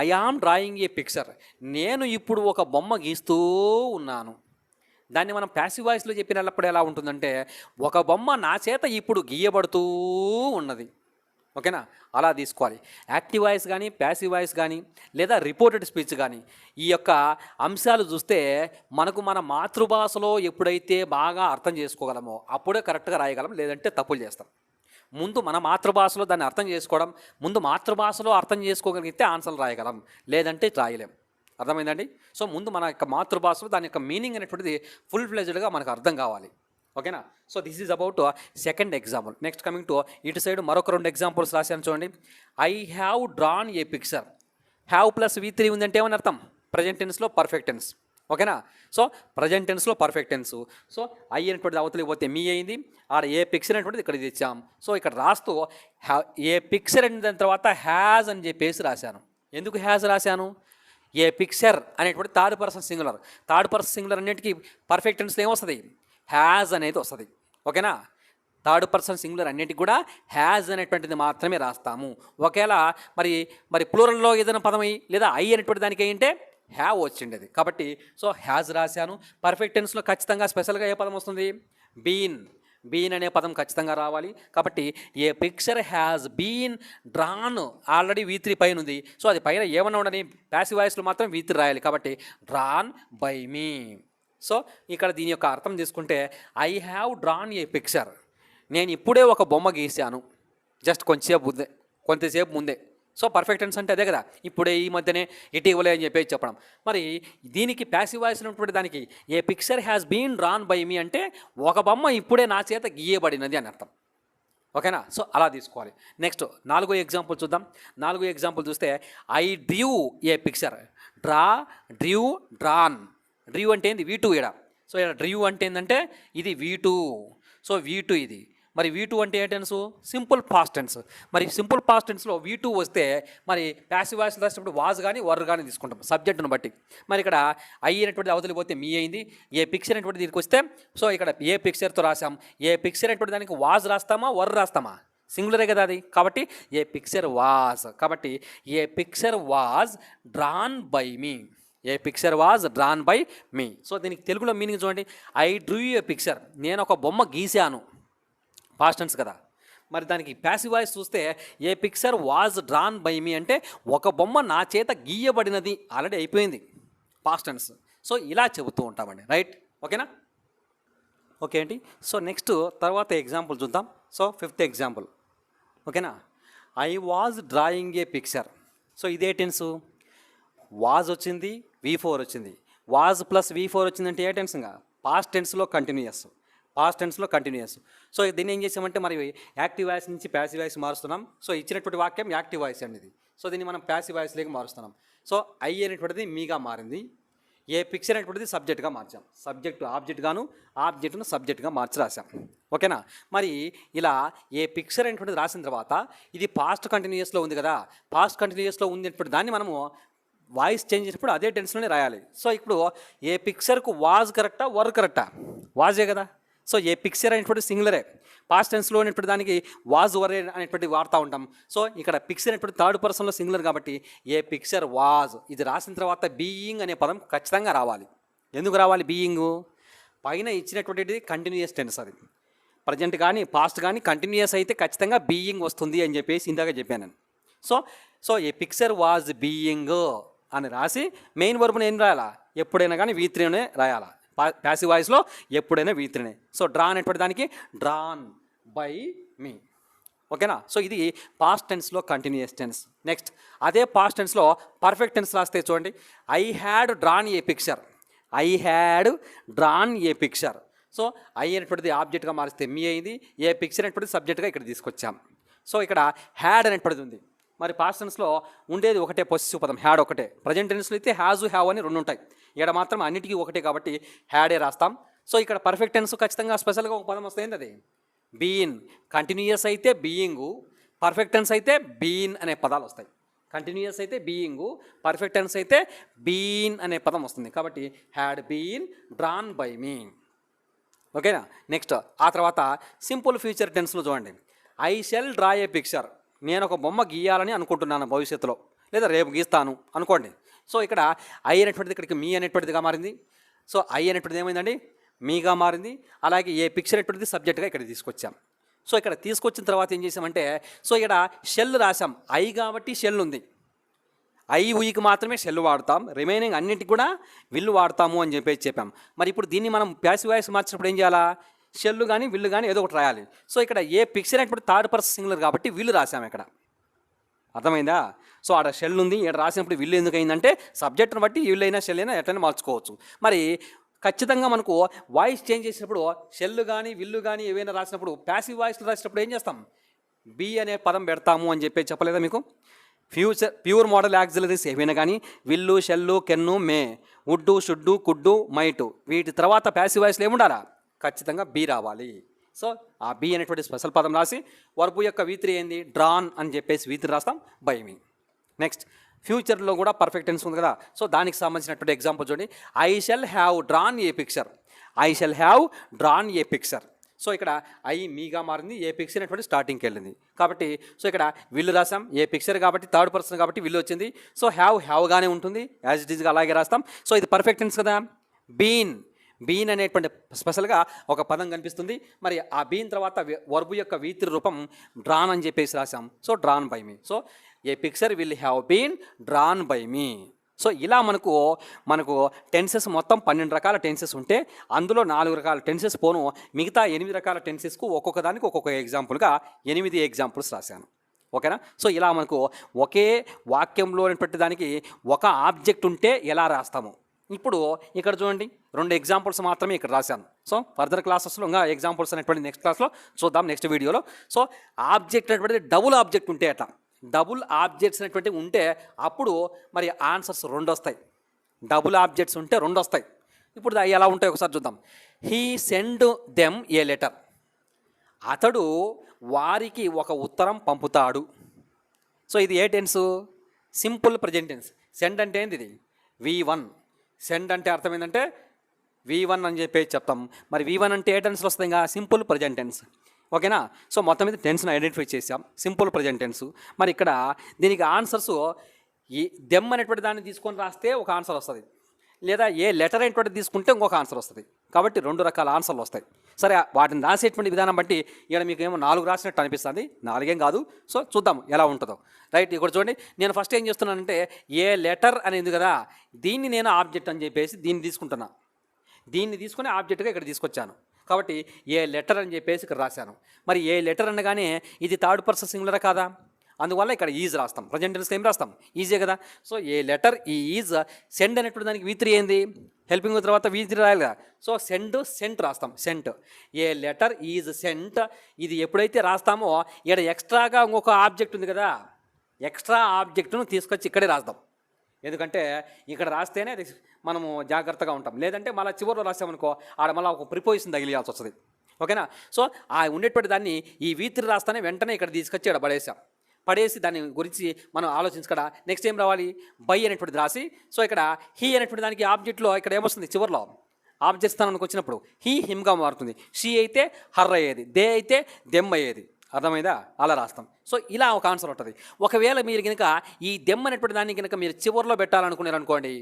I am drawing a picture, నేను ఇప్పుడు ఒక బొమ్మ గీస్తూ ఉన్నాను. దాన్ని మనం ప్యాసివ్ వాయిస్లో చెప్పినప్పుడు ఎలా ఉంటుందంటే ఒక బొమ్మ నా చేత ఇప్పుడు గీయబడుతూ ఉన్నది. ఓకేనా, అలా తీసుకోవాలి. యాక్టివ్ వాయిస్ కానీ ప్యాసివ్ వాయిస్ కానీ లేదా రిపోర్టెడ్ స్పీచ్ కానీ ఈ యొక్క అంశాలు చూస్తే మనకు మన మాతృభాషలో ఎప్పుడైతే బాగా అర్థం చేసుకోగలమో అప్పుడే కరెక్ట్గా రాయగలం, లేదంటే తప్పులు చేస్తాం. ముందు మన మాతృభాషలో దాన్ని అర్థం చేసుకోవడం, ముందు మాతృభాషలో అర్థం చేసుకోగలిగితే ఆన్సర్లు రాయగలం, లేదంటే రాయలేం. అర్థమైందండి. సో ముందు మన యొక్క మాతృభాషలో దాని యొక్క మీనింగ్ అనేటువంటిది ఫుల్ ఫ్లెజ్డ్గా మనకు అర్థం కావాలి. ఓకేనా. So this is about second example. Next coming to ఇటు సైడ్ మరొక 2 ఎగ్జాంపుల్స్ రాశాను చూడండి. I have drawn a picture. Have plus V3 ఉందంటే ఏమని అర్థం, ప్రజెంట్ టెన్స్లో పర్ఫెక్ట్ టెన్స్. ఓకేనా. సో ప్రజెంట్ టెన్స్లో పర్ఫెక్ట్ టెన్స్. సో ఐ అనేటువంటిది అవతలికి పోతే మీ అయింది, ఆడ ఏ పిక్చర్ అనేటువంటిది ఇక్కడ తెచ్చాం. సో ఇక్కడ రాస్తూ ఏ పిక్చర్ అయిన దాని తర్వాత హ్యాజ్ అని చెప్పేసి రాశాను. ఎందుకు హ్యాజ్ రాశాను, ఏ పిక్చర్ అనేటువంటి third person singular. Third person singular అన్నిటికీ పర్ఫెక్ట్ టెన్స్లో ఏమొస్తుంది, హ్యాజ్ అనేది వస్తుంది. ఓకేనా. థర్డ్ పర్సన్ సింగులర్ అన్నిటికి కూడా హ్యాజ్ అనేటువంటిది మాత్రమే రాస్తాము. ఒకవేళ మరి ప్లూరల్లో ఏదైనా పదం లేదా ఐ అనేటువంటి దానికి ఏంటంటే హ్యావ్ వచ్చిండేది కాబట్టి సో హ్యాజ్ రాశాను. పర్ఫెక్ట్ టెన్స్లో ఖచ్చితంగా స్పెషల్గా ఏ పదం వస్తుంది, బీన్ అనే పదం ఖచ్చితంగా రావాలి. కాబట్టి a picture has been drawn, already V3 పైన ఉంది. సో అది పైన ఏమన్నా ఉండని ప్యాసివ్ వాయిస్లో మాత్రం V3 రాయాలి. కాబట్టి డ్రాన్ బై మీ. సో ఇక్కడ దీని యొక్క అర్థం తీసుకుంటే I have drawn a picture, నేను ఇప్పుడే ఒక బొమ్మ గీశాను, జస్ట్ కొంతసేపు ముందే. సో పర్ఫెక్ట్ టెన్స్ అంటే అదే కదా, ఇప్పుడే, ఈ మధ్యనే, ఇటీవలే అని చెప్పేసి చెప్పడం. మరి దీనికి ప్యాసివ్ వాయిస్ ఉన్నటువంటి దానికి a picture has been drawn by me అంటే ఒక బొమ్మ ఇప్పుడే నా చేత గీయబడినది అని అర్థం. ఓకేనా. సో అలా తీసుకోవాలి. నెక్స్ట్ 4వ ఎగ్జాంపుల్ చూద్దాం. 4వ ఎగ్జాంపుల్ చూస్తే I Drew A picture. Drawn. Drew అంటే ఏంది, V2 ఇక్కడ. సో ఇక్కడ డ్రూ అంటే ఏంటంటే ఇది V2. సో V2 ఇది. మరి V2 అంటే ఏ టెన్స్, సింపుల్ పాస్ట్ టెన్స్. మరి సింపుల్ పాస్ట్ టెన్స్లో V2 వస్తే మరి ప్యాసివ్ వాయిస్ రాసినప్పుడు వాజ్ కానీ వర్ కానీ తీసుకుంటాం సబ్జెక్టును బట్టి. మరి ఇక్కడ ఐ అనేటువంటిది అవతలి పోతే మీ అయింది, ఏ పిక్చర్ అనేటువంటి దీనికి వస్తే సో ఇక్కడ ఏ పిక్చర్తో రాసాం. ఏ పిక్చర్ అనేటువంటి దానికి వాజ్ రాస్తామా వర్ రాస్తామా, సింగులరే కదా అది. కాబట్టి ఏ పిక్చర్ వాజ్. కాబట్టి a picture was drawn by me. A picture was drawn by me. So దీనికి తెలుగులో మీనింగ్ చూడండి. ఐ డ్రూ ఏ పిక్చర్, నేను ఒక బొమ్మ గీశాను, పాస్ట్ టెన్స్ కదా. మరి దానికి ప్యాసివ్ వాయిస్ చూస్తే a picture was drawn by me అంటే ఒక బొమ్మ నా చేత గీయబడినది, ఆల్రెడీ అయిపోయింది, పాస్ట్ టెన్స్. సో ఇలా చెబుతూ ఉంటామండి. రైట్, ఓకేనా. ఓకే అండి. సో నెక్స్ట్ తర్వాత ఎగ్జాంపుల్ చూద్దాం. So 5th example. ఓకేనా. I was drawing a picture. So ఇదే టెన్సు, వాజ్ వచ్చింది, V4 వచ్చింది. వాజ్ ప్లస్ V4 వచ్చిందంటే ఏ టెన్స్, ఇంకా పాస్ట్ టెన్స్లో కంటిన్యూయస్. పాస్ట్ టెన్స్లో కంటిన్యూస్. సో దీన్ని ఏం చేసామంటే మరి యాక్టివ్ వాయిస్ నుంచి ప్యాసివ్ వాయిస్ మారుస్తున్నాం. సో ఇచ్చినటువంటి వాక్యం యాక్టివ్ వాయిస్ అండి ఇది. సో దీన్ని మనం ప్యాసివ్ వాయిస్లోకి మారుస్తున్నాం. సో ఐ అనేటువంటిది మీగా మారింది. ఏ పిక్చర్ అనేటువంటిది సబ్జెక్ట్గా మార్చాం. సబ్జెక్టు ఆబ్జెక్ట్ గాను, ఆబ్జెక్ట్ను సబ్జెక్ట్గా మార్చి రాసాం. ఓకేనా. మరి ఇలా ఏ పిక్చర్ అనేటువంటిది రాసిన తర్వాత ఇది పాస్ట్ కంటిన్యూస్లో ఉంది కదా, పాస్ట్ కంటిన్యూస్లో ఉంది దాన్ని మనము వాయిస్ చేంజ్ చేసినప్పుడు అదే టెన్స్లోనే రాయాలి. సో ఇప్పుడు ఏ పిక్చర్కు వాజ్ కరెక్టా, వర్ కరెక్టా? వాజే కదా. సో ఏ పిక్చర్ అనేటువంటి సింగులరే. పాస్ట్ టెన్స్లో అనేటువంటి దానికి వాజ్ వర్ అనేటువంటి వాడుతూ ఉంటాం. సో ఇక్కడ పిక్చర్ అనేటువంటి థర్డ్ పర్సన్లో సింగులర్ కాబట్టి ఏ పిక్చర్ వాజ్ ఇది రాసిన తర్వాత బీయింగ్ అనే పదం ఖచ్చితంగా రావాలి. ఎందుకు రావాలి బీయింగు? పైన ఇచ్చినటువంటిది కంటిన్యూయస్ టెన్స్, అది ప్రజెంట్ కానీ పాస్ట్ కానీ కంటిన్యూయస్ అయితే ఖచ్చితంగా బీయింగ్ వస్తుంది అని చెప్పేసి ఇందాక చెప్పాను నేను. So a picture was being అని రాసి మెయిన్ వర్బ్ని ఏం రాయాలా? ఎప్పుడైనా కానీ V3నే రాయాలా. ప్యాసివ్ వాయిస్లో ఎప్పుడైనా V3నే. సో డ్రా అనేటువంటి దానికి డ్రాన్ బై మీ. ఓకేనా. సో ఇది పాస్ట్ టెన్స్లో కంటిన్యూయస్ టెన్స్. నెక్స్ట్ అదే పాస్ట్ టెన్స్లో పర్ఫెక్ట్ టెన్స్ రాస్తే చూడండి, I had drawn a picture. I had drawn a picture. So I అనేటువంటిది ఆబ్జెక్ట్గా మారిస్తే మీ అయింది, ఏ పిక్చర్ అనేటువంటిది సబ్జెక్ట్గా ఇక్కడ తీసుకొచ్చాం. సో ఇక్కడ హ్యాడ్ అనేటువంటిది ఉంది. మరి పాస్ట్ టెన్స్లో ఉండేది ఒకటే పొసెసివ్ పదం, హ్యాడ్ ఒకటే. ప్రజెంట్ టెన్స్లో అయితే హ్యాజ్, హ్యావ్ అని రెండు ఉంటాయి. ఇక్కడ మాత్రం అన్నిటికీ ఒకటే కాబట్టి హ్యాడే రాస్తాం. సో ఇక్కడ పర్ఫెక్ట్ టెన్స్ ఖచ్చితంగా స్పెషల్గా ఒక పదం వస్తుంది, అది బీన్. కంటిన్యూయస్ అయితే బీయింగు, పర్ఫెక్ట్ టెన్స్ అయితే బీన్ అనే పదాలు వస్తాయి. కంటిన్యూయస్ అయితే బీయింగు, పర్ఫెక్ట్ టెన్స్ అయితే బీన్ అనే పదం వస్తుంది. కాబట్టి హ్యాడ్ బీన్ డ్రాన్ బై మీ. ఓకేనా. నెక్స్ట్ ఆ తర్వాత సింపుల్ ఫ్యూచర్ టెన్స్లో చూడండి, I shall draw A picture. నేను ఒక బొమ్మ గీయాలని అనుకుంటున్నాను భవిష్యత్తులో, లేదా రేపు గీస్తాను అనుకోండి. సో ఇక్కడ ఐ అనేటువంటిది ఇక్కడికి మీ అనేటువంటిదిగా మారింది. సో ఐ అనేటువంటిది ఏమైందండి? మీగా మారింది. అలాగే ఏ పిక్చర్ అనేటువంటిది సబ్జెక్ట్గా ఇక్కడ తీసుకొచ్చాం. సో ఇక్కడ తీసుకొచ్చిన తర్వాత ఏం చేసామంటే, సో ఇక్కడ షెల్ రాసాం. ఐ కాబట్టి షెల్ ఉంది. ఐ ఉయికి మాత్రమే షెల్ వాడతాం, రిమైనింగ్ అన్నింటికి కూడా విల్లు వాడతాము అని చెప్పేసి చెప్పాం. మరి ఇప్పుడు దీన్ని మనం ప్యాసివ్ వాయిస్ మార్చినప్పుడు ఏం చేయాలా? షెల్లు కానీ విల్లు కానీ ఏదో ఒకటి రాయాలి. సో ఇక్కడ ఏ పిక్చర్ అనేటువంటి థర్డ్ పర్సన్ సింగులర్ కాబట్టి విల్లు రాసాము ఇక్కడ. అర్థమైందా? సో ఆడ షెల్ ఉంది, ఇక్కడ రాసినప్పుడు విల్లు ఎందుకు అయిందంటే సబ్జెక్ట్ని బట్టి విల్లు అయినా షెల్ అయినా ఎట్లయినా మార్చుకోవచ్చు. మరి ఖచ్చితంగా మనకు వాయిస్ చేంజ్ చేసినప్పుడు షెల్లు కానీ విల్లు కానీ ఏవైనా రాసినప్పుడు ప్యాసివ్ వాయిస్లో రాసినప్పుడు ఏం చేస్తాం? బి అనే పదం పెడతాము అని చెప్పి చెప్పలేదా మీకు? ప్యూర్ మోడల్ యాక్సిలరీస్ ఏవైనా కానీ will, shall, can, may, would, should, could, might, వీటి తర్వాత ప్యాసివ్ వాయిస్లో ఏముండాలా? ఖచ్చితంగా బి రావాలి. సో ఆ బి అనేటువంటి స్పెషల్ పదం రాసి వర్బు యొక్క V3 ఏంది? డ్రాన్ అని చెప్పేసి V3 రాస్తాం బై మీ. నెక్స్ట్ ఫ్యూచర్లో కూడా పర్ఫెక్ట్ టెన్స్ ఉంది కదా. సో దానికి సంబంధించినటువంటి ఎగ్జాంపుల్ చూడండి, I shall have drawn a picture. I shall have drawn a picture. So ఇక్కడ ఐ మీగా మారింది, ఏ పిక్చర్ అనేటువంటి స్టార్టింగ్కి వెళ్ళింది కాబట్టి సో ఇక్కడ విల్లు రాసాం. ఏ పిక్చర్ కాబట్టి థర్డ్ పర్సన్ కాబట్టి విల్లు వచ్చింది. సో హ్యావ్గానే ఉంటుంది, యాజ్ ఇట్ ఈజ్గా అలాగే రాస్తాం. సో ఇది పర్ఫెక్ట్ టెన్స్ కదా. బీన్ అనేటువంటి స్పెషల్గా ఒక పదం కనిపిస్తుంది. మరి ఆ బీన్ తర్వాత వర్బు యొక్క V3 రూపం డ్రాన్ అని చెప్పేసి రాసాం. So drawn by me. So a picture will have been drawn by me. So ఇలా మనకు టెన్సెస్ మొత్తం 12 రకాల టెన్సెస్ ఉంటే అందులో 4 రకాల టెన్సెస్ పోను, మిగతా 8 రకాల టెన్సెస్కు ఒక్కొక్క దానికి ఒక్కొక్క ఎగ్జాంపుల్గా 8 ఎగ్జాంపుల్స్ రాశాను. ఓకేనా. సో ఇలా మనకు ఒకే వాక్యంలో దానికి ఒక ఆబ్జెక్ట్ ఉంటే ఎలా రాస్తాము. ఇప్పుడు ఇక్కడ చూడండి, 2 ఎగ్జాంపుల్స్ మాత్రమే ఇక్కడ రాశాను. సో ఫర్దర్ క్లాసెస్లో ఇంకా ఎగ్జాంపుల్స్ అనేటువంటి నెక్స్ట్ క్లాస్లో చూద్దాం, నెక్స్ట్ వీడియోలో. సో ఆబ్జెక్ట్ అనేటువంటిది డబుల్ ఆబ్జెక్ట్ ఉంటే అట్లా డబుల్ ఆబ్జెక్ట్స్ అనేటువంటివి ఉంటే అప్పుడు మరి ఆన్సర్స్ 2 వస్తాయి. డబుల్ ఆబ్జెక్ట్స్ ఉంటే 2 వస్తాయి. ఇప్పుడు అవి ఎలా ఉంటాయి ఒకసారి చూద్దాం. He send them a letter. అతడు వారికి ఒక ఉత్తరం పంపుతాడు. సో ఇది ఏ tense? Simple present tense. Send అంటే ఏంది? ఇది V1. సెండ్ అంటే అర్థం ఏంటంటే V1 అని చెప్పి చెప్తాం. మరి V1 అంటే ఏ టెన్స్లో వస్తుంది? ఇంకా సింపుల్ ప్రజెంట్ టెన్స్. ఓకేనా. సో మొత్తం మీద టెన్స్ని ఐడెంటిఫై చేసాం, సింపుల్ ప్రజెంట్ టెన్స్. మరి ఇక్కడ దీనికి ఆన్సర్స్ ఈ దెమ్ అనేటువంటి దాన్ని తీసుకొని రాస్తే ఒక ఆన్సర్ వస్తుంది, లేదా ఏ లెటర్ అనేటువంటి తీసుకుంటే ఇంకొక ఆన్సర్ వస్తుంది. కాబట్టి 2 రకాల ఆన్సర్లు వస్తాయి. సరే వాటిని రాసేటువంటి విధానం బట్టి ఇక్కడ మీకు ఏమో 4 రాసినట్టు అనిపిస్తుంది, 4 కాదు. సో చూద్దాం ఎలా ఉంటుందో. రైట్, ఇక్కడ చూడండి, నేను ఫస్ట్ ఏం చేస్తున్నానంటే ఏ లెటర్ అనేది కదా, దీన్ని నేను ఆబ్జెక్ట్ అని చెప్పేసి దీన్ని తీసుకుంటున్నా. దీన్ని తీసుకుని ఆబ్జెక్ట్గా ఇక్కడ తీసుకొచ్చాను కాబట్టి ఏ లెటర్ అని చెప్పేసి ఇక్కడ రాశాను. మరి ఏ లెటర్ అనగానే ఇది థర్డ్ పర్సన్ సింగులర్ కాదా? అందువల్ల ఇక్కడ ఈజ్ రాస్తాం. ప్రజెంట్ టెన్స్లో ఏం రాస్తాం? ఈజే కదా. So a letter is send అనేటువంటి దానికి V3 ఏంది? హెల్పింగ్ తర్వాత V3 రాయాలి కదా. సో సెంట్ రాస్తాం. Sent. A letter is sent. ఇది ఎప్పుడైతే రాస్తామో ఇక్కడ ఎక్స్ట్రాగా ఇంకొక ఆబ్జెక్ట్ ఉంది కదా, ఎక్స్ట్రా ఆబ్జెక్ట్ను తీసుకొచ్చి ఇక్కడే రాస్తాం. ఎందుకంటే ఇక్కడ రాస్తేనే అది మనము జాగ్రత్తగా ఉంటాం. లేదంటే మళ్ళీ చివరిలో రాసామనుకో ఆడ మళ్ళీ ఒక ప్రిపోజిషన్ తగిలియాల్సి వస్తుంది. ఓకేనా. సో ఆ ఉండేటువంటి దాన్ని ఈ V3 రాస్తానే వెంటనే ఇక్కడ తీసుకొచ్చి ఇక్కడ పడేసి దాని గురించి మనం ఆలోచించకడా నెక్స్ట్ ఏం రావాలి? బై అనేటువంటిది రాసి, సో ఇక్కడ హీ అనేటువంటి దానికి ఆబ్జెక్ట్లో ఇక్కడ ఏమొస్తుంది? చివరిలో ఆబ్జెక్ట్ స్థానానికి వచ్చినప్పుడు హీ హిమ్గా మారుతుంది. షీ అయితే హర్ అయ్యేది, దే అయితే దెమ్ అయ్యేది. అర్థమైందా? అలా రాస్తాం. సో ఇలా ఒక ఆన్సర్ ఉంటుంది. ఒకవేళ మీరు కనుక ఈ దెమ్ అనేటువంటి దాన్ని కనుక మీరు చివరిలో పెట్టాలనుకున్నారనుకోండి,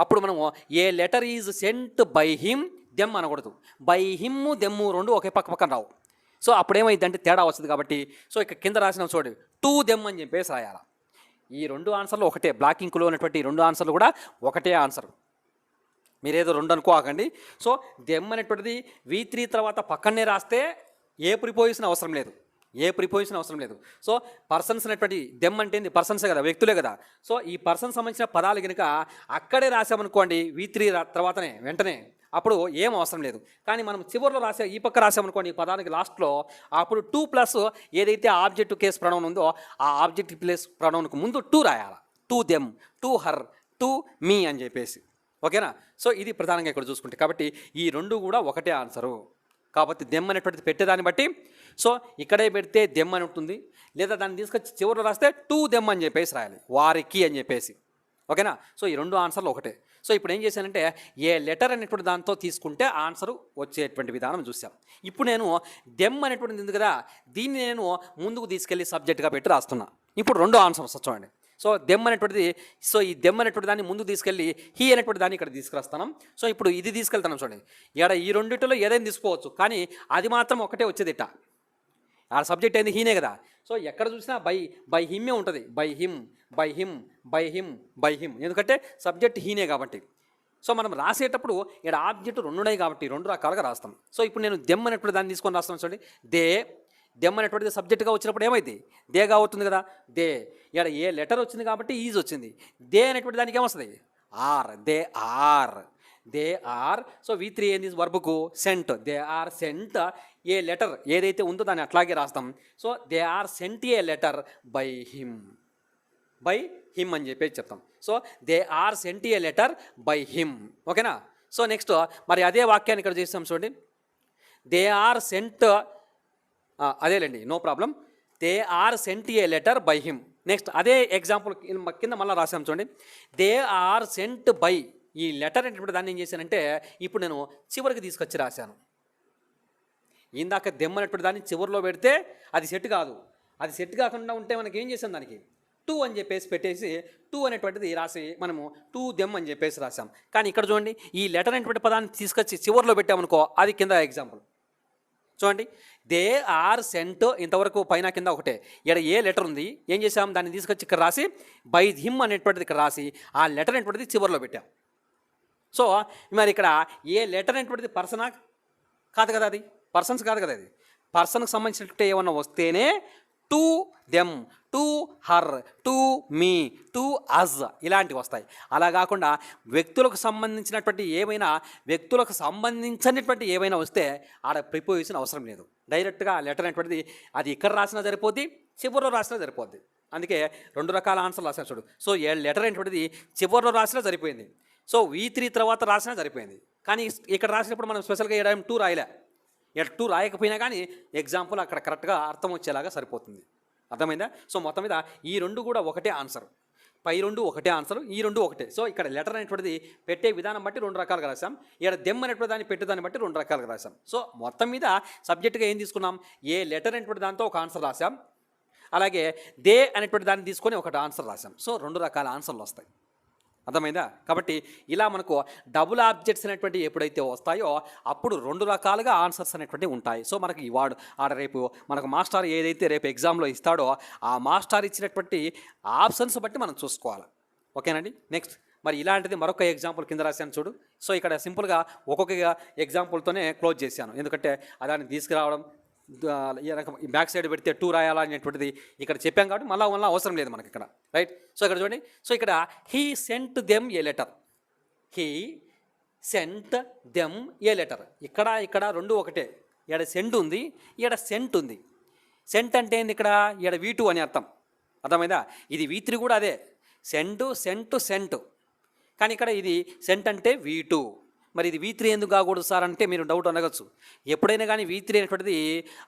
అప్పుడు మనము a letter is sent by him them అనకూడదు. బై హిమ్ దెమ్ము రెండు ఒకే పక్కన రావు. సో అప్పుడు ఏమైంది అంటే తేడా వస్తుంది. కాబట్టి సో ఇక కింద రాసిన చూడండి టు దెమ్ అని చెప్పేసి రాయాలి. ఈ రెండు ఆన్సర్లు ఒకటే. బ్లాకింగ్లో ఉన్నటువంటి రెండు ఆన్సర్లు కూడా ఒకటే ఆన్సర్. మీరేదో రెండు అనుకోకండి. సో దెమ్ అనేటువంటిది V3 తర్వాత పక్కనే రాస్తే ఏ ప్రిపోజిషన్ అవసరం లేదు. సో పర్సన్స్ అనేటువంటి దెమ్ అంటే ఏంది? పర్సన్సే కదా, వ్యక్తులే కదా. సో ఈ పర్సన్ సంబంధించిన పదాలు కనుక అక్కడే రాసామనుకోండి V3 తర్వాతనే వెంటనే, అప్పుడు ఏం అవసరం లేదు. కానీ మనం చివరిలో ఈ పక్క రాసామనుకోండి ఈ పదానికి లాస్ట్లో, అప్పుడు 2+ ఏదైతే ఆబ్జెక్టివ్ కేస్ ప్రొనౌన్ ఉందో ఆ ఆబ్జెక్టివ్ ప్లేస్ ప్రొనౌన్కు ముందు 2 రాయాలి. To them, to her, to me అని చెప్పేసి. ఓకేనా. సో ఇది ప్రధానంగా ఇక్కడ చూసుకుంటే, కాబట్టి ఈ రెండు కూడా ఒకటే ఆన్సరు. కాబట్టి దెమ్ అనేటువంటిది పెట్టేదాన్ని బట్టి సో ఇక్కడే పెడితే దెమ్ అని ఉంటుంది, లేదా దాన్ని తీసుకొచ్చి చివరిలో రాస్తే టు దెమ్ అని చెప్పేసి రాయాలి, వారికి అని చెప్పేసి. ఓకేనా. సో ఈ రెండు ఆన్సర్లు ఒకటే. సో ఇప్పుడు ఏం చేశానంటే ఏ లెటర్ అనేటువంటి దాంతో తీసుకుంటే ఆన్సరు వచ్చేటువంటి విధానం చూసాం. ఇప్పుడు నేను దెమ్ అనేటువంటిది ఉంది కదా, దీన్ని నేను ముందుకు తీసుకెళ్ళి సబ్జెక్ట్గా పెట్టి రాస్తున్నా. ఇప్పుడు రెండు ఆన్సర్స్ చూడండి. సో దెమ్ అనేటువంటిది, సో ఈ దెమ్ అనేటువంటి దాన్ని ముందుకు తీసుకెళ్ళి హీ అనేటువంటి దాన్ని ఇక్కడ తీసుకురాస్తాను. సో ఇప్పుడు ఇది తీసుకెళ్తాను చూడండి. ఇక్కడ ఈ రెండింటిలో ఏదైనా తీసుకోవచ్చు, కానీ అది మాత్రం ఒకటే వచ్చేది ఇట్ట. ఆ సబ్జెక్ట్ ఏంది? హీనే కదా. సో ఎక్కడ చూసినా బై హిమ్మే ఉంటుంది. బై హిమ్ ఎందుకంటే సబ్జెక్ట్ హీనే కాబట్టి. సో మనం రాసేటప్పుడు ఇక్కడ ఆబ్జెక్ట్ రెండు ఉన్నాయి కాబట్టి రెండు రకాలుగా రాస్తాం. సో ఇప్పుడు నేను దెమ్ అనేటువంటి దాన్ని తీసుకొని రాస్తాను చూడండి. దెమ్ అనేటువంటిది సబ్జెక్ట్గా వచ్చినప్పుడు ఏమైంది? దేగా అవుతుంది కదా. ఇక్కడ ఏ లెటర్ వచ్చింది కాబట్టి ఈజ్ వచ్చింది. దే అనేటువంటి దానికి ఏమొస్తుంది? Are. They are. So V3 ఏంది? వర్బుకు sent. They are sent a letter ఏదైతే ఉందో దాన్ని అట్లాగే రాస్తాం. So they are sent a letter by him అని చెప్పేసి చెప్తాం. So they are sent a letter by him. ఓకేనా. సో నెక్స్ట్ మరి అదే వాక్యాన్ని ఇక్కడ చేస్తాం చూడండి. దే ఆర్ సెంట్, అదేలేండి, no problem. They are sent a letter by him. Next అదే ఎగ్జాంపుల్ కింద మళ్ళీ రాసాం చూడండి. దే ఆర్ సెంట్ బై, ఈ లెటర్ అనేటువంటి దాన్ని ఏం చేశానంటే ఇప్పుడు నేను చివరికి తీసుకొచ్చి రాశాను. ఇందాక దెమ్ అనేటువంటి దాన్ని చివరిలో పెడితే అది సెట్ కాదు. అది సెట్ కాకుండా ఉంటే మనకి ఏం చేసాం? దానికి 2 అని చెప్పేసి పెట్టేసి 2 అనేటువంటిది రాసి మనము 2 దెమ్ అని చెప్పేసి రాసాం. కానీ ఇక్కడ చూడండి ఈ లెటర్ అనేటువంటి పదాన్ని తీసుకొచ్చి చివరిలో పెట్టామనుకో అది కింద ఎగ్జాంపుల్ చూడండి. దే ఆర్ సెంట్, ఇంతవరకు పైన కింద ఒకటే. ఇక్కడ ఏ లెటర్ ఉంది, ఏం చేసాం? దాన్ని తీసుకొచ్చి ఇక్కడ రాసి బై హిమ్ అనేటువంటిది ఇక్కడ రాసి ఆ లెటర్ అనేటువంటిది చివరిలో పెట్టాం. సో మరి ఇక్కడ ఏ లెటర్ అనేటువంటిది పర్సనా కాదు కదా, అది పర్సన్స్ కాదు కదా. అది పర్సన్కి సంబంధించినట్టు ఏమన్నా వస్తేనే to them, to her, to me, to us ఇలాంటివి వస్తాయి. అలా కాకుండా వ్యక్తులకు సంబంధించినటువంటి ఏమైనా వస్తే ఆడ ప్రిపోజిషన్ అవసరం లేదు. డైరెక్ట్గా లెటర్ అనేటువంటిది అది ఇక్కడ రాసినా సరిపోద్ది, చివరిలో రాసినా సరిపోద్ది. అందుకే రెండు రకాల ఆన్సర్లు రాసినా చూడు. సో ఏ లెటర్ అనేటువంటిది చివరిలో రాసినా సరిపోయింది, సో V3 తర్వాత రాసినా సరిపోయింది. కానీ ఇక్కడ రాసినప్పుడు మనం స్పెషల్గా 2 రాయలే. 2 రాయకపోయినా కానీ ఎగ్జాంపుల్ అక్కడ కరెక్ట్గా అర్థం వచ్చేలాగా సరిపోతుంది. అర్థమైందా? సో మొత్తం మీద ఈ రెండు కూడా ఒకటే ఆన్సర్. పై రెండు ఒకటే ఆన్సర్, ఈ రెండు ఒకటే. సో ఇక్కడ లెటర్ అనేటువంటిది పెట్టే విధానం బట్టి రెండు రకాలుగా రాసాం. ఇక్కడ దెమ్ అనేటువంటి దాన్ని పెట్టేదాన్ని బట్టి రెండు రకాలుగా రాసాం. సో మొత్తం మీద సబ్జెక్టుగా ఏం తీసుకున్నాం? ఏ లెటర్ అనేటువంటి దాంతో ఒక ఆన్సర్ రాసాం, అలాగే దే అనేటువంటి దాన్ని తీసుకొని ఒకటి ఆన్సర్ రాసాం. సో రెండు రకాల ఆన్సర్లు వస్తాయి. అర్థమైందా? కాబట్టి ఇలా మనకు డబుల్ ఆబ్జెక్ట్స్ అనేటువంటి ఎప్పుడైతే వస్తాయో అప్పుడు రెండు రకాలుగా ఆన్సర్స్ అనేటువంటివి ఉంటాయి. సో మనకి రేపు మనకు మాస్టర్ ఏదైతే రేపు ఎగ్జామ్లో ఇస్తాడో ఆ మాస్టర్ ఇచ్చినటువంటి ఆప్షన్స్ బట్టి మనం చూసుకోవాలి. ఓకేనండి. నెక్స్ట్ మరి ఇలాంటిది మరొక ఎగ్జాంపుల్ కింద రాశాను చూడు. సో ఇక్కడ సింపుల్గా ఒక్కొక్క ఎగ్జాంపుల్తోనే క్లోజ్ చేశాను, ఎందుకంటే దాన్ని తీసుకురావడం బ్యాక్ సైడ్ పెడితే 2 రాయాలా అనేటువంటిది ఇక్కడ చెప్పాం కాబట్టి మళ్ళీ అవసరం లేదు మనకి ఇక్కడ, రైట్. సో ఇక్కడ చూడండి, సో ఇక్కడ he sent them a letter, he sent them a letter. ఇక్కడ రెండు ఒకటే, ఇక్కడ సెండ్ ఉంది, ఇక్కడ సెంట్ ఉంది. సెంట్ అంటే ఏంది, ఇక్కడ V2 అని అర్థం, అర్థమైందా. ఇది V3 కూడా అదే, సెంట్. కానీ ఇక్కడ ఇది సెంట్ అంటే V2. మరి ఇది V3 ఎందుకు కాకూడదు సార్ అంటే మీరు డౌట్ అనగచ్చు. ఎప్పుడైనా కానీ V3 అనేటువంటిది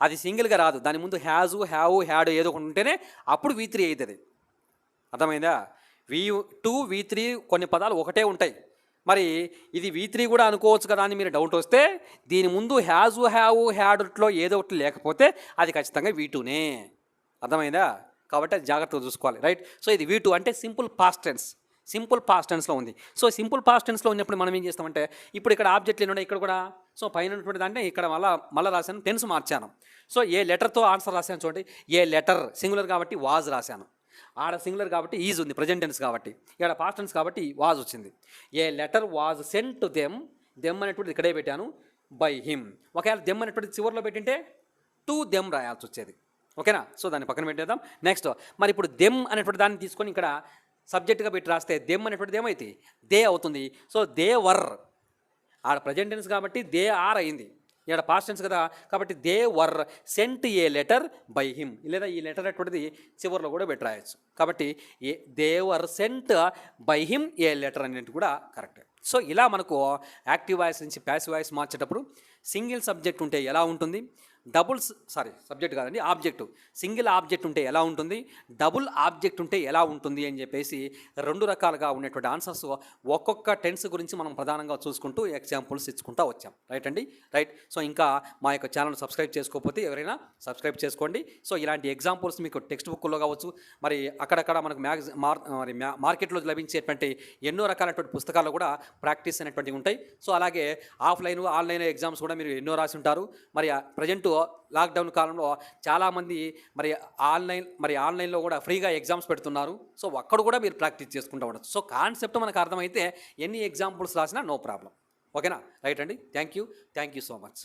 అది సింగిల్గా రాదు, దాని ముందు హ్యాజు, హ్యావ్, హ్యాడ్ ఏదో ఒకటి ఉంటేనే అప్పుడు V3 అవుతుంది, అర్థమైందా. V2 V3 కొన్ని పదాలు ఒకటే ఉంటాయి, మరి ఇది V3 కూడా అనుకోవచ్చు కదా అని మీరు డౌట్ వస్తే దీని ముందు హ్యాజు, హ్యావ్, హ్యాడ్లో ఏదో ఒకటి లేకపోతే అది ఖచ్చితంగా V2నే, అర్థమైందా. కాబట్టి అది జాగ్రత్తగా చూసుకోవాలి, రైట్. సో ఇది V2 అంటే సింపుల్ పాస్ట్ టెన్స్లో ఉంది. సో సింపుల్ పాస్ట్ టెన్స్లో ఉన్నప్పుడు మనం ఏం చేస్తామంటే ఇప్పుడు ఇక్కడ ఆబ్జెక్ట్లు ఎన్ని ఉన్నాయి, ఇక్కడ కూడా సో పైన ఉన్నటువంటి దాంట్లో ఇక్కడ మళ్ళీ రాశాను, టెన్స్ మార్చాను. సో ఏ లెటర్తో ఆన్సర్ రాశాను చూడండి, ఏ లెటర్ సింగులర్ కాబట్టి వాజ్ రాశాను, ఆడ సింగులర్ కాబట్టి ఈజ్ ఉంది, ప్రజెంట్ టెన్స్ కాబట్టి, ఇక్కడ పాస్ట్ టెన్స్ కాబట్టి వాజ్ వచ్చింది. A letter was sent to them అనేటువంటిది ఇక్కడే పెట్టాను, బై హిమ్. ఒకవేళ దెమ్ అనేటువంటిది చివరిలో పెట్టింటే టు దెమ్ రాయాల్సి వచ్చేది, ఓకేనా. సో దాన్ని పక్కన పెట్టేద్దాం. నెక్స్ట్ మరి ఇప్పుడు దెమ్ అనేటువంటి దాన్ని తీసుకొని ఇక్కడ సబ్జెక్ట్గా పెట్టి రాస్తే దెమ్ అనేటువంటిది ఏమైతే దే అవుతుంది. సో దే వర్, ఆడ ప్రజెంట్ టెన్స్ కాబట్టి దే ఆర్ అయింది, ఇక్కడ పాస్ట్ టెన్స్ కదా కాబట్టి they were cent a letter by him, లేదా ఈ లెటర్ అనేటువంటిది చివరిలో కూడా పెట్టి రాయొచ్చు. కాబట్టి they were cent by him a letter అనేది కూడా కరెక్ట్. సో ఇలా మనకు యాక్టివ్ వాయిస్ నుంచి ప్యాసివ్ వాయిస్ మార్చేటప్పుడు సింగిల్ సబ్జెక్ట్ ఉంటే ఎలా ఉంటుంది, సబ్జెక్ట్ కాదండి, ఆబ్జెక్టు, సింగిల్ ఆబ్జెక్ట్ ఉంటే ఎలా ఉంటుంది, డబుల్ ఆబ్జెక్ట్ ఉంటే ఎలా ఉంటుంది అని చెప్పేసి రెండు రకాలుగా ఉన్నటువంటి ఆన్సర్స్ ఒక్కొక్క టెన్స్ గురించి మనం ప్రధానంగా చూసుకుంటూ ఎగ్జాంపుల్స్ ఇచ్చుకుంటూ వచ్చాం, రైట్ అండి, రైట్. సో ఇంకా మా యొక్క ఛానల్ సబ్స్క్రైబ్ చేసుకోకపోతే ఎవరైనా సబ్స్క్రైబ్ చేసుకోండి. సో ఇలాంటి ఎగ్జాంపుల్స్ మీకు టెక్స్ట్ బుక్లో కావచ్చు, మరి అక్కడక్కడ మనకు మార్కెట్లో లభించేటువంటి ఎన్నో రకాలైనటువంటి పుస్తకాల్లో కూడా ప్రాక్టీస్ అనేటువంటివి ఉంటాయి. సో అలాగే ఆఫ్లైన్ ఆన్లైన్ ఎగ్జామ్స్ కూడా మీరు ఎన్నో రాసి ఉంటారు. మరి ప్రజెంట్ లాక్డౌన్ కాలంలో చాలామంది ఆన్లైన్లో కూడా ఫ్రీగా ఎగ్జామ్స్ పెడుతున్నారు. సో అక్కడ కూడా మీరు ప్రాక్టీస్ చేసుకుంటూ ఉండొచ్చు. సో కాన్సెప్ట్ మనకు అర్థమైతే ఎన్ని ఎగ్జాంపుల్స్ రాసినా నో ప్రాబ్లం, ఓకేనా, రైట్ అండి. Thank you so much.